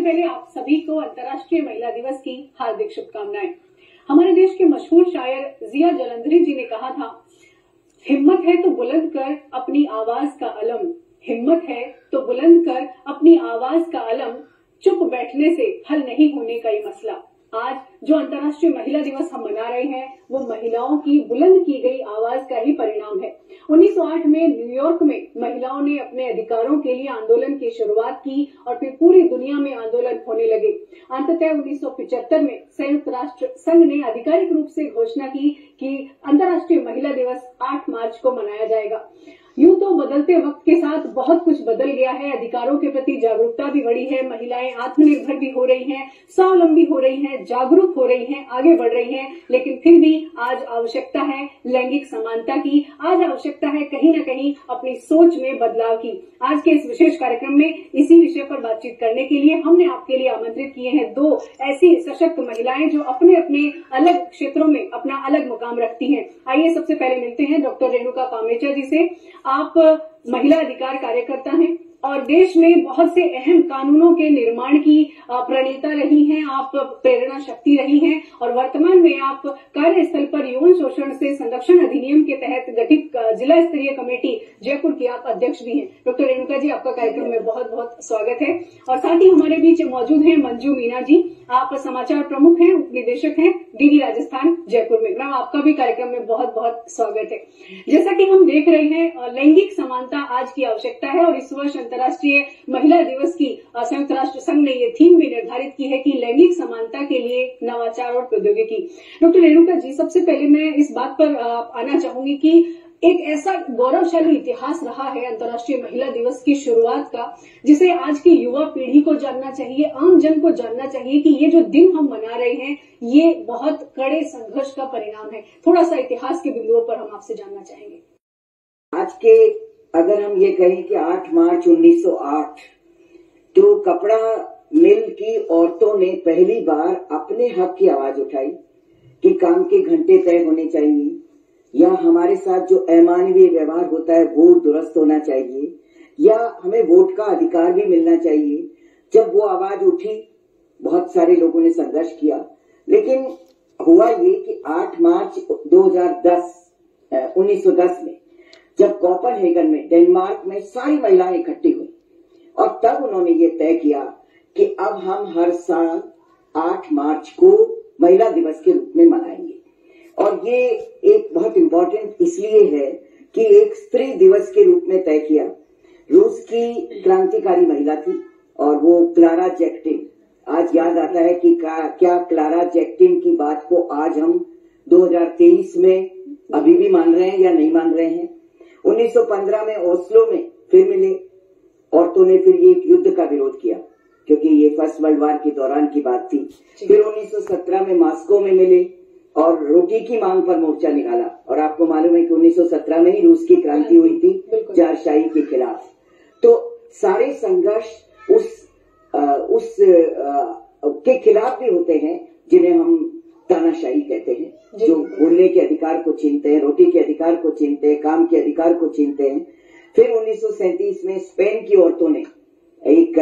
सबसे पहले आप सभी को अंतर्राष्ट्रीय महिला दिवस की हार्दिक शुभकामनाएं। हमारे देश के मशहूर शायर जिया जलंधरी जी ने कहा था, हिम्मत है तो बुलंद कर अपनी आवाज का अलम, हिम्मत है तो बुलंद कर अपनी आवाज का अलम, चुप बैठने से हल नहीं होने का ये मसला। आज जो अंतर्राष्ट्रीय महिला दिवस हम मना रहे हैं वो महिलाओं की बुलंद की गई आवाज का ही परिणाम है। 1908 में न्यूयॉर्क में महिलाओं ने अपने अधिकारों के लिए आंदोलन की शुरुआत की और फिर पूरी दुनिया में आंदोलन होने लगे। अंततः 1975 में संयुक्त राष्ट्र संघ ने आधिकारिक रूप से घोषणा की कि अंतर्राष्ट्रीय महिला दिवस 8 मार्च को मनाया जाएगा। यूं तो बदलते वक्त के साथ बहुत कुछ बदल गया है, अधिकारों के प्रति जागरूकता भी बढ़ी है, महिलाएं आत्मनिर्भर भी हो रही हैं, स्वावलंबी हो रही हैं, जागरूक हो रही हैं, आगे बढ़ रही हैं, लेकिन फिर भी आज आवश्यकता है लैंगिक समानता की, आज आवश्यकता है कहीं न कहीं अपनी सोच में बदलाव की। आज के इस विशेष कार्यक्रम में इसी विषय पर बातचीत करने के लिए हमने आपके लिए आमंत्रित किए हैं दो ऐसी सशक्त महिलाएं जो अपने अपने अलग क्षेत्रों में अपना अलग मुकाम रखती हैं। आइए सबसे पहले मिलते हैं डॉक्टर रेणुका पामेचा जी से। आप महिला अधिकार कार्यकर्ता हैं और देश में बहुत से अहम कानूनों के निर्माण की प्रणेता रही हैं, आप प्रेरणा शक्ति रही हैं और वर्तमान में आप कार्यस्थल पर यौन शोषण से संरक्षण अधिनियम के तहत गठित जिला स्तरीय कमेटी जयपुर की आप अध्यक्ष भी हैं। डॉक्टर रेणुका जी, आपका कार्यक्रम में बहुत बहुत स्वागत है। और साथ ही हमारे बीच मौजूद हैं मंजू मीना जी, आप समाचार प्रमुख हैं, उपनिदेशक हैं डीडी राजस्थान जयपुर में। मैम, आपका भी कार्यक्रम में बहुत बहुत स्वागत है। जैसा कि हम देख रहे हैं, लैंगिक समानता आज की आवश्यकता है और इस वर्ष अंतर्राष्ट्रीय महिला दिवस की संयुक्त राष्ट्र संघ ने ये थीम भी निर्धारित की है कि लैंगिक समानता के लिए नवाचार और प्रौद्योगिकी। डॉक्टर रेणुका जी, सबसे पहले मैं इस बात पर आना चाहूंगी कि एक ऐसा गौरवशाली इतिहास रहा है अंतर्राष्ट्रीय महिला दिवस की शुरुआत का, जिसे आज की युवा पीढ़ी को जानना चाहिए, आम जन को जानना चाहिए कि ये जो दिन हम मना रहे हैं ये बहुत कड़े संघर्ष का परिणाम है। थोड़ा सा इतिहास के बिंदुओं पर हम आपसे जानना चाहेंगे। आज के अगर हम ये कहें कि 8 मार्च 1908 तो कपड़ा मिल की औरतों ने पहली बार अपने हक की आवाज उठाई कि काम के घंटे तय होने चाहिए या हमारे साथ जो अमानवीय व्यवहार होता है वो दुरुस्त होना चाहिए या हमें वोट का अधिकार भी मिलना चाहिए। जब वो आवाज उठी बहुत सारे लोगों ने संघर्ष किया, लेकिन हुआ ये कि 8 मार्च 1910 में जब कोपेनहेगन में डेनमार्क में सारी महिलाएं इकट्ठी हुई और तब उन्होंने ये तय किया कि अब हम हर साल 8 मार्च को महिला दिवस के रूप में मनाएंगे। और ये एक बहुत इम्पोर्टेंट इसलिए है कि एक स्त्री दिवस के रूप में तय किया। रूस की क्रांतिकारी महिला थी और वो क्लारा ज़ेटकिन। आज याद आता है कि क्या क्लारा ज़ेटकिन की बात को आज हम 2023 में अभी भी मान रहे हैं या नहीं मान रहे हैं। 1915 में ओस्लो में फिर मिले, औरतों ने फिर ये युद्ध का विरोध किया क्योंकि ये फर्स्ट वर्ल्ड वॉर के दौरान की बात थी। फिर 1917 में मॉस्को में मिले और रोटी की मांग पर मोर्चा निकाला। और आपको मालूम है कि 1917 में ही रूस की क्रांति हुई थी जारशाही के खिलाफ। तो सारे संघर्ष उस के खिलाफ भी होते हैं जिन्हें हम तानाशाही कहते हैं, जो बोलने के अधिकार को छीनते हैं, रोटी के अधिकार को छीनते हैं, काम के अधिकार को छीनते हैं। फिर 1937 में स्पेन की औरतों ने एक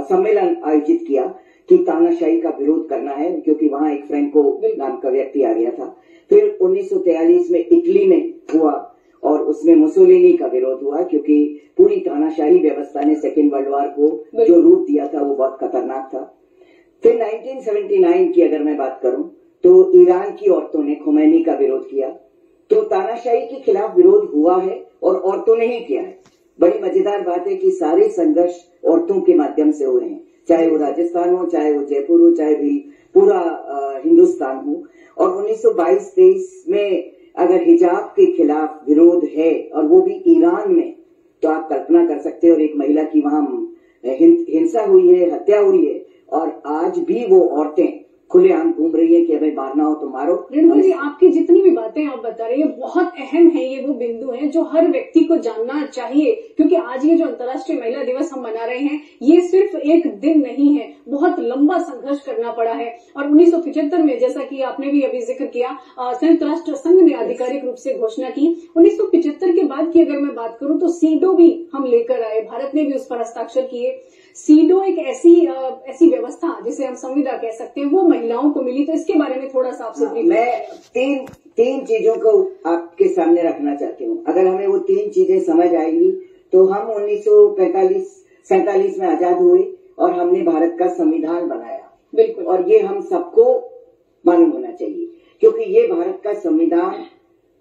सम्मेलन आयोजित किया कि तानाशाही का विरोध करना है, क्योंकि वहां एक फ्रैंको नाम का व्यक्ति आ गया था। फिर 1943 में इटली में हुआ और उसमें मुसोलिनी का विरोध हुआ क्योंकि पूरी तानाशाही व्यवस्था ने सेकेंड वर्ल्ड वॉर को जो रूप दिया था वो बहुत खतरनाक था। फिर 1979 की अगर मैं बात करूं तो ईरान की औरतों ने खुमैनी का विरोध किया। तो तानाशाही के खिलाफ विरोध हुआ है और औरतों ने ही किया है। बड़ी मजेदार बात है कि सारे संघर्ष औरतों के माध्यम से हो रहे हैं, चाहे वो राजस्थान हो, चाहे वो जयपुर हो, चाहे भी पूरा हिंदुस्तान हो। और 1922-23 में अगर हिजाब के खिलाफ विरोध है और वो भी ईरान में, तो आप कल्पना कर सकते हो और एक महिला की वहां हिंसा हुई है, हत्या हुई है और आज भी वो औरतें खुलेआम घूम रही है कि हमें मारना हो तो मारो। रेणुका जी, आपकी जितनी भी बातें आप बता रही है बहुत अहम है, ये वो बिंदु हैं जो हर व्यक्ति को जानना चाहिए, क्योंकि आज ये जो अंतर्राष्ट्रीय महिला दिवस हम मना रहे हैं ये सिर्फ एक दिन नहीं है, बहुत लंबा संघर्ष करना पड़ा है। और 1975 में, जैसा कि आपने भी अभी जिक्र किया, संयुक्त राष्ट्र संघ ने आधिकारिक रूप से घोषणा की। 1975 के बाद की अगर मैं बात करूं तो सीडो भी हम लेकर आए, भारत ने भी उस पर हस्ताक्षर किए। सीडो एक ऐसी व्यवस्था जिसे हम संविदा कह सकते हैं, वो महिलाओं को मिली। तो इसके बारे में थोड़ा सा आपसे मैं तीन चीजों को आपके सामने रखना चाहती हूँ। अगर हमें वो तीन चीजें समझ आएंगी तो हम 1947 में आजाद हुए और हमने भारत का संविधान बनाया। बिल्कुल। और ये हम सबको मालूम होना चाहिए, क्योंकि ये भारत का संविधान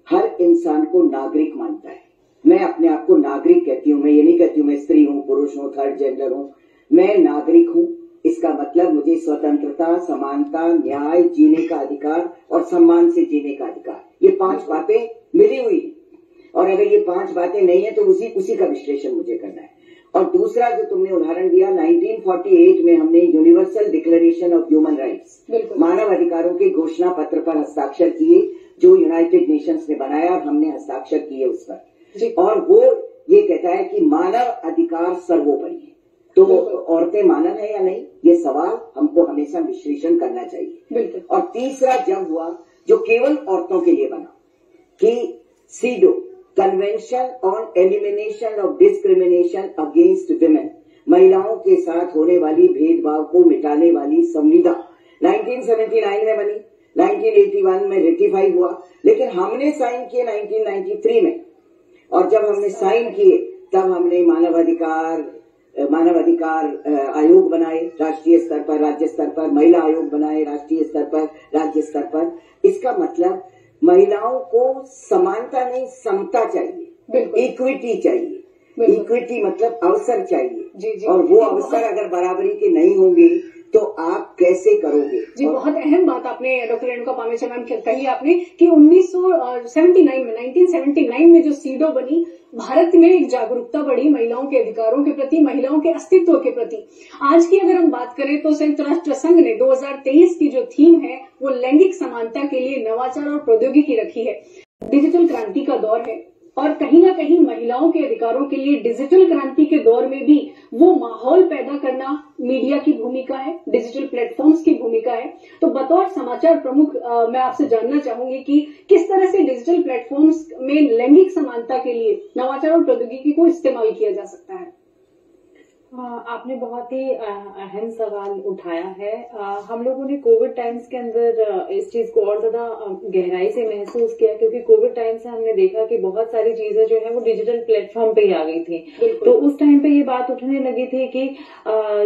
हर इंसान को नागरिक मानता है। मैं अपने आप को नागरिक कहती हूँ, मैं ये नहीं कहती हूँ मैं स्त्री हूँ, पुरुष हूँ, थर्ड जेंडर हूँ। मैं नागरिक हूँ। इसका मतलब मुझे स्वतंत्रता, समानता, न्याय, जीने का अधिकार और सम्मान से जीने का अधिकार, ये 5 बातें मिली हुई है। और अगर ये 5 बातें नहीं है तो उसी का विश्लेषण मुझे करना है। और दूसरा जो तुमने उदाहरण दिया, 1948 में हमने universal declaration of human rights, मानव अधिकारों के घोषणा पत्र पर हस्ताक्षर किए, जो यूनाइटेड नेशंस ने बनाया और हमने हस्ताक्षर किए उस पर। और वो ये कहता है कि मानव अधिकार सर्वोपरि है। तो औरतें मानव है या नहीं, ये सवाल हमको हमेशा विश्लेषण करना चाहिए। और तीसरा जब हुआ, जो केवल औरतों के लिए बना, कि CEDAW, convention on elimination of discrimination against women, महिलाओं के साथ होने वाली भेदभाव को मिटाने वाली संविदा 1979 में बनी, 1981 में रेटिफाई हुआ, लेकिन हमने साइन किए 1993 में। और जब हमने साइन किए तब हमने मानव अधिकार आयोग बनाए राष्ट्रीय स्तर पर, राज्य स्तर पर, महिला आयोग बनाए राष्ट्रीय स्तर पर, राज्य स्तर पर। इसका मतलब महिलाओं को समानता नहीं, समता चाहिए, इक्विटी चाहिए। इक्विटी मतलब अवसर चाहिए। और वो अवसर अगर बराबरी के नहीं होंगे तो आप कैसे करोगे? जी, बहुत अहम बात आपने डॉक्टर रेणुका पामेचा मैम कही आपने कि 1979 में जो सीडो बनी, भारत में एक जागरूकता बढ़ी महिलाओं के अधिकारों के प्रति, महिलाओं के अस्तित्व के प्रति। आज की अगर हम बात करें तो संयुक्त राष्ट्र संघ ने 2023 की जो थीम है वो लैंगिक समानता के लिए नवाचार और प्रौद्योगिकी रखी है। डिजिटल क्रांति का दौर है और कहीं ना कहीं महिलाओं के अधिकारों के लिए डिजिटल क्रांति के दौर में भी वो माहौल पैदा करना मीडिया की भूमिका है, डिजिटल प्लेटफॉर्म्स की भूमिका है। तो बतौर समाचार प्रमुख मैं आपसे जानना चाहूंगी कि किस तरह से डिजिटल प्लेटफॉर्म्स में लैंगिक समानता के लिए नवाचार और प्रौद्योगिकी को इस्तेमाल किया जा सकता है। आपने बहुत ही अहम सवाल उठाया है। हम लोगों ने कोविड टाइम्स के अंदर इस चीज को और ज्यादा गहराई से महसूस किया, क्योंकि कोविड टाइम से हमने देखा कि बहुत सारी चीजें जो है वो डिजिटल प्लेटफॉर्म पे ही आ गई थी। तो उस टाइम पे ये बात उठने लगी थी कि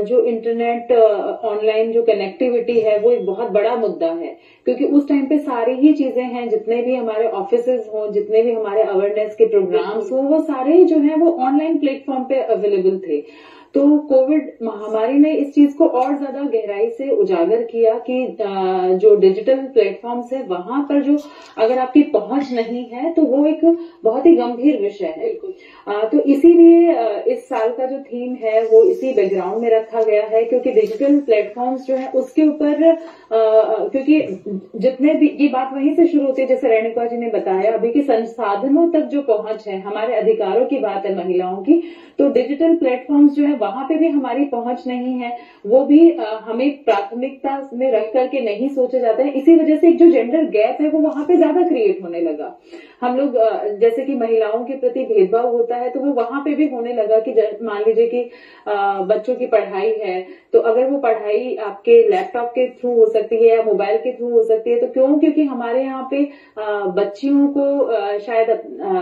जो इंटरनेट ऑनलाइन जो कनेक्टिविटी है वो एक बहुत बड़ा मुद्दा है, क्योंकि उस टाइम पे सारी ही चीजें हैं, जितने भी हमारे ऑफिसेज हों, जितने भी हमारे अवेयरनेस के प्रोग्राम्स हों, वो सारे जो है वो ऑनलाइन प्लेटफॉर्म पे अवेलेबल थे। तो कोविड महामारी ने इस चीज को और ज्यादा गहराई से उजागर किया कि जो डिजिटल प्लेटफॉर्म्स है वहां पर जो अगर आपकी पहुंच नहीं है तो वो एक बहुत ही गंभीर विषय है। तो इसीलिए इस साल का जो थीम है वो इसी बैकग्राउंड में रखा गया है, क्योंकि डिजिटल प्लेटफॉर्म्स जो है उसके ऊपर क्योंकि जितने भी ये बात वहीं से शुरू होती है, जैसे रेणुका जी ने बताया अभी कि संसाधनों तक जो पहुंच है, हमारे अधिकारों की बात है महिलाओं की, तो डिजिटल प्लेटफॉर्म्स जो है वहां पे भी हमारी पहुंच नहीं है, वो भी हमें प्राथमिकता में रख करके नहीं सोचे जाते हैं। इसी वजह से एक जो जेंडर गैप है वो वहां पे ज्यादा क्रिएट होने लगा। हम लोग जैसे कि महिलाओं के प्रति भेदभाव होता है तो वो वहां पे भी होने लगा कि मान लीजिए कि बच्चों की पढ़ाई है तो अगर वो पढ़ाई आपके लैपटॉप के थ्रू हो सकती है या मोबाइल के थ्रू हो सकती है, तो क्यों? क्योंकि हमारे यहाँ पे बच्चियों को शायद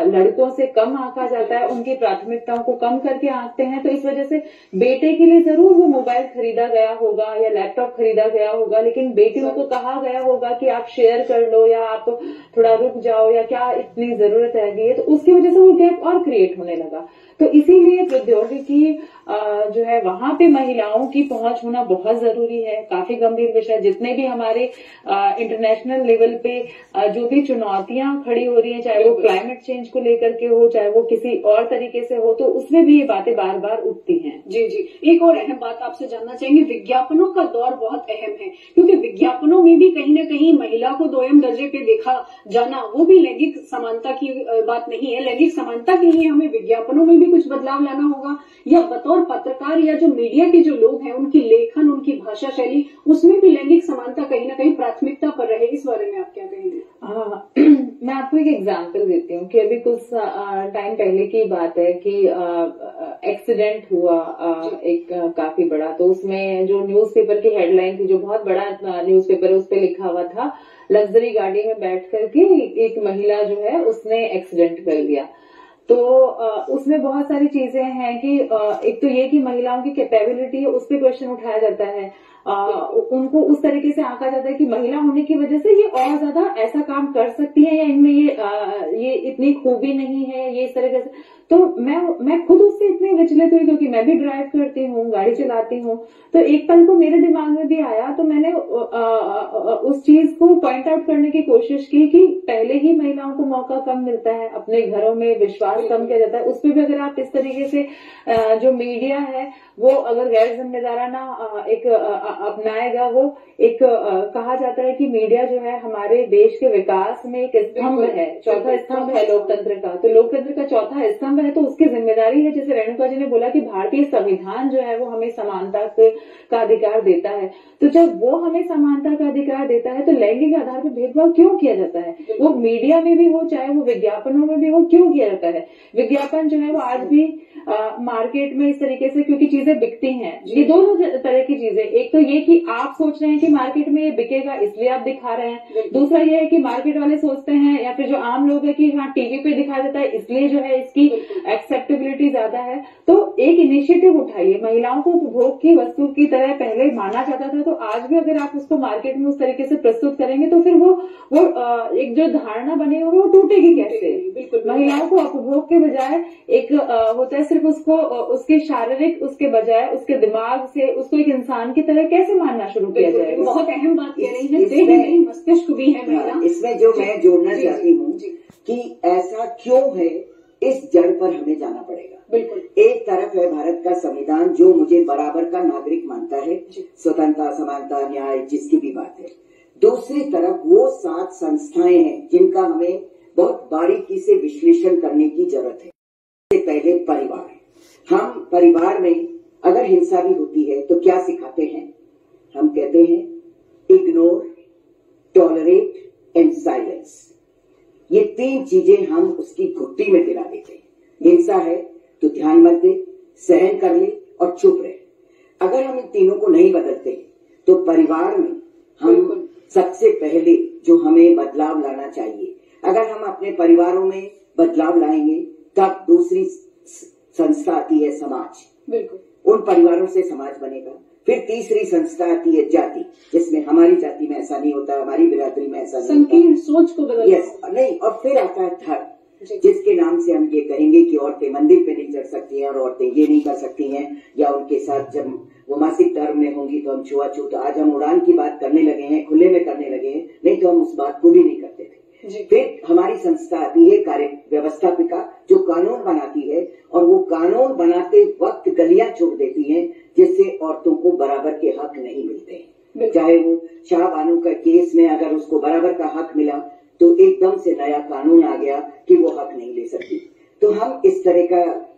लड़कों से कम आंका जाता है, उनकी प्राथमिकताओं को कम करके आंकते हैं। तो इस वजह से बेटे के लिए जरूर वो मोबाइल खरीदा गया होगा या लैपटॉप खरीदा गया होगा, लेकिन बेटियों को कहा गया होगा कि आप शेयर कर लो या आप थोड़ा रुक जाओ या क्या इतनी जरूरत है। तो उसकी वजह से वो गैप और क्रिएट होने लगा। तो इसीलिए प्रौद्योगिकी जो है वहां पे महिलाओं की पहुंच होना बहुत जरूरी है। काफी गंभीर विषय, जितने भी हमारे इंटरनेशनल लेवल पे जो भी चुनौतियां खड़ी हो रही हैं, चाहे वो क्लाइमेट चेंज को लेकर के हो, चाहे वो किसी और तरीके से हो, तो उसमें भी ये बातें बार बार उठती हैं। जी जी, एक और अहम बात आपसे जानना चाहेंगे, विज्ञापनों का दौर बहुत अहम है, क्योंकि विज्ञापनों में भी कहीं न कहीं महिला को दोयम दर्जे पे देखा जाना वो भी लैंगिक समानता की बात नहीं है। लैंगिक समानता के लिए हमें विज्ञापनों में भी कुछ बदलाव लाना होगा, या बतौर पत्रकार सरकार या जो मीडिया के जो लोग हैं उनकी लेखन, उनकी भाषा शैली, उसमें भी लैंगिक समानता कहीं ना कहीं प्राथमिकता पर रहे, इस बारे में आप क्या कहेंगे? मैं आपको एक एग्जांपल देती हूँ कि अभी कुछ टाइम पहले की बात है कि एक्सीडेंट हुआ एक काफी बड़ा, तो उसमें जो न्यूज़पेपर की हेडलाइन थी, जो बहुत बड़ा न्यूज़पेपर है, उस पर लिखा हुआ था लग्जरी गाड़ी में बैठ करके एक महिला जो है उसने एक्सीडेंट कर दिया। तो उसमें बहुत सारी चीजें हैं कि एक तो ये कि महिलाओं की कैपेबिलिटी है, उस पर क्वेश्चन उठाया जाता है। उनको उस तरीके से आंका जाता है कि महिला होने की वजह से ये और ज्यादा ऐसा काम कर सकती है या इनमें ये इतनी खूबी नहीं है, ये इस तरीके से। तो मैं खुद उससे इतनी विचलित हुई क्योंकि मैं भी ड्राइव करती हूँ, गाड़ी चलाती हूँ। तो एक पल को मेरे दिमाग में भी आया, तो मैंने उस चीज को पॉइंट आउट करने की कोशिश की कि पहले ही महिलाओं को मौका कम मिलता है, अपने घरों में विश्वास कम किया जाता है। उस पर भी अगर आप इस तरीके से जो मीडिया है वो अगर गैर जिम्मेदाराना एक अपनाएगा, वो एक कहा जाता है कि मीडिया जो है हमारे देश के विकास में एक स्तंभ है, चौथा स्तंभ है लोकतंत्र का। तो लोकतंत्र का चौथा स्तंभ है, तो उसकी जिम्मेदारी है, जैसे रेणुका जी ने बोला कि भारतीय संविधान जो है वो हमें समानता का अधिकार देता है। तो जब वो हमें समानता का अधिकार देता है तो लैंगिक आधार पर भेदभाव क्यों किया जाता है? वो मीडिया में भी हो, चाहे वो विज्ञापनों में भी हो, क्यों किया जाता है? विज्ञापन जो है वो आज भी मार्केट में इस तरीके से, क्योंकि चीजें बिकती हैं। ये दोनों तरह की चीजें, एक तो ये कि आप सोच रहे हैं कि मार्केट में ये बिकेगा इसलिए आप दिखा रहे हैं, दूसरा ये है कि मार्केट वाले सोचते हैं या फिर जो आम लोग है कि हाँ टीवी पे दिखाया जाता है इसलिए जो है इसकी एक्सेप्टेबिलिटी ज्यादा है। तो एक इनिशिएटिव उठाइए, महिलाओं को उपभोग की वस्तु की तरह पहले माना जाता था, तो आज भी अगर आप उसको मार्केट में उस तरीके से प्रस्तुत करेंगे तो फिर वो एक जो धारणा बनी होगी वो टूटेगी कैसे? महिलाओं को उपभोग के बजाय एक होता है सिर्फ उसको उसके शारीरिक, उसके बजाय उसके दिमाग से उसको एक इंसान की तरह कैसे मानना शुरू किया जाएगा? बहुत अहम बात कह रही है, देह नहीं मस्तिष्क भी है महिला। इसमें जो मैं जोड़ना चाहती हूँ कि ऐसा क्यों है, इस जड़ पर हमें जाना पड़ेगा। बिल्कुल। एक तरफ है भारत का संविधान जो मुझे बराबर का नागरिक मानता है, स्वतंत्रता, समानता, न्याय, जिसकी भी बात है। दूसरी तरफ वो 7 संस्थाएं हैं जिनका हमें बहुत बारीकी से विश्लेषण करने की जरूरत है। सबसे पहले परिवार। हम परिवार में अगर हिंसा भी होती है तो क्या सिखाते हैं? हम कहते हैं इग्नोर, टॉलरेट एंड साइलेंस। ये 3 चीजें हम उसकी घुट्टी में गिरा देते हैं। हिंसा है तो ध्यान मत दे, सहन कर ले और चुप रहे। अगर हम इन तीनों को नहीं बदलते तो परिवार में हम सबसे पहले जो हमें बदलाव लाना चाहिए, अगर हम अपने परिवारों में बदलाव लाएंगे तब दूसरी संस्था आती है समाज। बिल्कुल। उन परिवारों से समाज बनेगा। फिर तीसरी संस्था आती है जाति, जिसमें हमारी जाति में ऐसा नहीं होता, हमारी बिरादरी में ऐसा नहीं होता। संकीर्ण सोच को बदलना। नहीं, और फिर आता है धर्म, जिसके नाम से हम ये कहेंगे कि औरतें मंदिर पे नहीं चढ़ सकती हैं और औरतें ये नहीं कर सकती हैं, या उनके साथ जब वो मासिक धर्म में होंगी तो हम छुआछूत। आज हम उड़ान की बात करने लगे हैं, खुले में करने लगे हैं, नहीं तो हम उस बात को भी नहीं करते थे। फिर हमारी संस्था आती है कार्य व्यवस्थापिका, जो कानून बनाती है, और वो कानून बनाते वक्त गलियां छोड़ देती है जिससे औरतों को बराबर के हक नहीं मिलते। चाहे वो शाह बानो का केस में अगर उसको बराबर का हक मिला तो एकदम से नया कानून आ गया कि वो हक नहीं ले सकती। तो हम इस तरह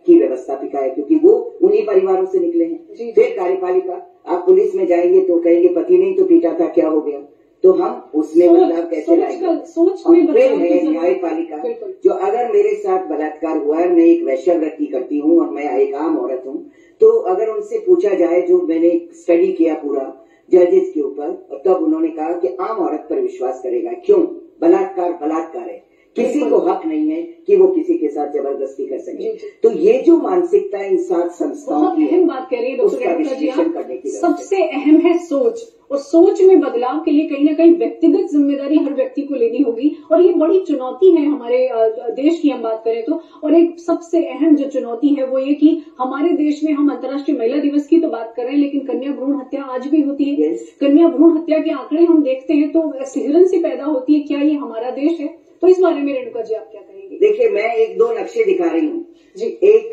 की व्यवस्थापिका है क्योंकि वो उन्हीं परिवारों से निकले हैं। फिर कार्यपालिका, आप पुलिस में जाएंगे तो कहेंगे पति नहीं तो पीटा था, क्या हो गया? तो हम उसमें बदलाव कैसे लाएंगे? और फिर है न्यायपालिका, जो अगर मेरे साथ बलात्कार हुआ है, मैं एक वैश्यावृत्ति करती हूँ और मैं एक आम औरत हूँ, तो अगर उनसे पूछा जाए, जो मैंने स्टडी किया पूरा जजेस के ऊपर, तब उन्होंने कहा कि आम औरत पर विश्वास करेगा। क्यों? बलात्कार है, किसी को हक नहीं है कि वो किसी के साथ जबरदस्ती कर सके। तो ये जो मानसिकता इन 7 संस्थाओं की अहम बात कह रही है उसका विश्लेषण करने की सबसे अहम है सोच, और सोच में बदलाव के लिए कहीं ना कहीं व्यक्तिगत जिम्मेदारी हर व्यक्ति को लेनी होगी। और ये बड़ी चुनौती है हमारे देश की हम बात करें तो। और एक सबसे अहम जो चुनौती है वो ये कि हमारे देश में हम अंतर्राष्ट्रीय महिला दिवस की तो बात कर रहे हैं, लेकिन कन्या भ्रूण हत्या आज भी होती है। कन्या भ्रूण हत्या के आंकड़े हम देखते हैं तो सिहरन सी पैदा होती है, क्या ये हमारा देश है? तो इस बारे में रेणुका जी आप क्या कहेंगे? देखिए, मैं 1-2 नक्शे दिखा रही हूँ जी। एक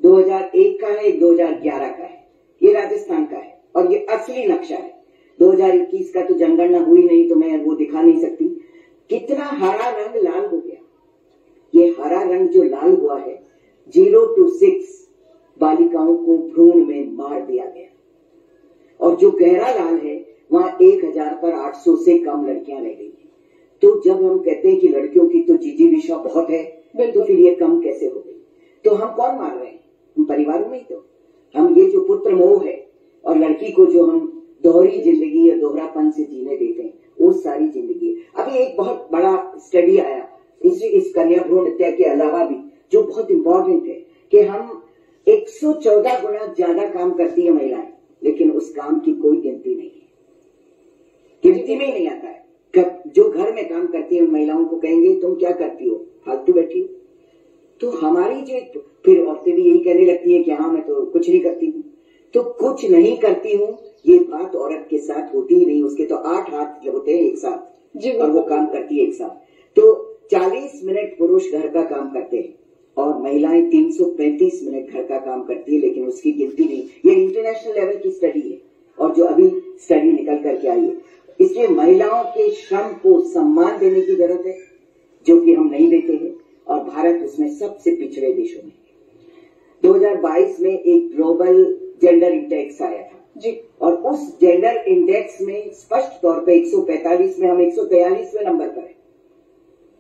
2001 का है, एक 2011 का है, ये राजस्थान का है, और ये असली नक्शा है। 2021 का तो जनगणना हुई नहीं तो मैं वो दिखा नहीं सकती। कितना हरा रंग लाल हो गया। ये हरा रंग जो लाल हुआ है 0 to 6 बालिकाओं को भ्रूण में मार दिया गया, और जो गहरा लाल है वहां 1000 पर 800 से कम लड़कियां रह गई हैं। तो जब हम कहते हैं कि लड़कियों की तो जिजीविषा बहुत है, तो फिर ये कम कैसे हो गई? तो हम कौन मार रहे हैं? हम परिवारों में ही तो। हम ये जो पुत्र मोह है और लड़की को जो हम दोहरी जिंदगी या दोहरापन से जीने देते हैं, वो सारी जिंदगी। अभी एक बहुत बड़ा स्टडी आया इस कन्या भ्रूण हत्या के अलावा भी, जो बहुत इंपॉर्टेंट है, कि हम 114 गुना ज्यादा काम करती है महिलाएं, लेकिन उस काम की कोई गिनती नहीं है, गिनती में ही नहीं आता है। जो घर में काम करती है महिलाओं को कहेंगे तुम क्या करती हो, फालतू बैठी हो। तो हमारी जो फिर औरतें भी यही कहने लगती है कि हाँ मैं तो कुछ नहीं करती हूँ। तो कुछ नहीं करती हूँ ये बात औरत के साथ होती ही नहीं, उसके तो 8 हाथ होते हैं एक साथ और वो काम करती है एक साथ। तो 40 मिनट पुरुष घर का काम करते हैं और महिलाएं 335 मिनट घर का काम करती है, लेकिन उसकी गिनती नहीं। ये इंटरनेशनल लेवल की स्टडी है और जो अभी स्टडी निकल करके आई है। इसलिए महिलाओं के श्रम को सम्मान देने की जरूरत है, जो कि हम नहीं देते हैं, और भारत उसमें सबसे पिछड़े देशों में। 2022 में एक ग्लोबल जेंडर इंडेक्स आया था जी, और उस जेंडर इंडेक्स में स्पष्ट तौर पे 145 में हम 143वें नंबर पर है।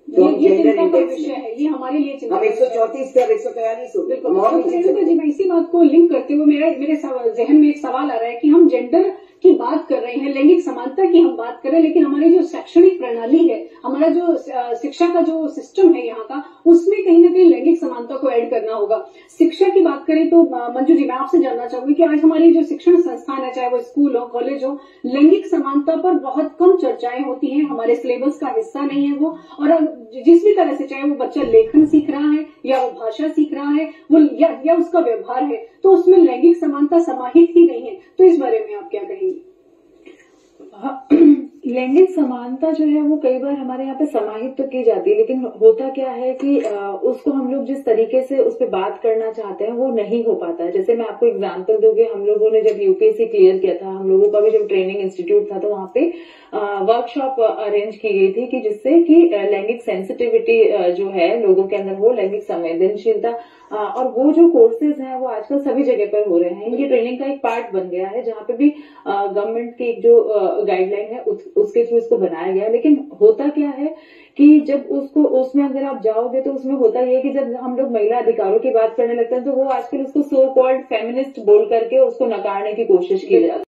तो ये चिंता का विषय है, ये हमारे लिए चिंता हम 134 से 143 हो गए। जी, मैं इसी बात को लिंक करते हुए मेरे जहन में एक सवाल आ रहा है कि हम जेंडर की बात कर रहे हैं, लैंगिक समानता की हम बात कर रहे हैं, लेकिन हमारी जो शैक्षणिक प्रणाली है, हमारा जो शिक्षा का जो सिस्टम है यहाँ का, उसमें कहीं ना कहीं लैंगिक समानता को ऐड करना होगा। शिक्षा की बात करें तो मंजू जी, मैं आपसे जानना चाहूंगी कि आज हमारी जो शिक्षण संस्थान है, चाहे वो स्कूल हो, कॉलेज हो, लैंगिक समानता पर बहुत कम चर्चाएं होती हैं, हमारे सिलेबस का हिस्सा नहीं है वो। और जिस भी तरह से, चाहे वो बच्चा लेखन सीख रहा है या वो भाषा सीख रहा है, वो या उसका व्यवहार है, तो उसमें लैंगिक समानता समाहित ही नहीं है। तो इस बारे में आप क्या कहेंगे? लैंगिक समानता जो है वो कई बार हमारे यहाँ पे समाहित तो की जाती है, लेकिन होता क्या है कि उसको हम लोग जिस तरीके से उस पर बात करना चाहते हैं वो नहीं हो पाता है। जैसे मैं आपको एग्जांपल दूंगी, हम लोगों ने जब यूपीएससी क्लियर किया था, हम लोगों का भी जब ट्रेनिंग इंस्टीट्यूट था, तो वहाँ पे वर्कशॉप अरेंज की गई थी कि जिससे कि लैंगिक सेंसिटिविटी जो है लोगों के अंदर हो, लैंगिक संवेदनशीलता, और वो जो कोर्सेज हैं वो आजकल सभी जगह पर हो रहे हैं। ये ट्रेनिंग का एक पार्ट बन गया है, जहाँ पे भी गवर्नमेंट की जो गाइडलाइन है उसके थ्रू इसको बनाया गया है। लेकिन होता क्या है कि जब उसमें अगर आप जाओगे तो उसमें होता ये है कि जब हम लोग महिला अधिकारों की बात करने लगते हैं तो वो आजकल उसको सो कॉल्ड फेमिनिस्ट बोल करके उसको नकारने की कोशिश की जाती है।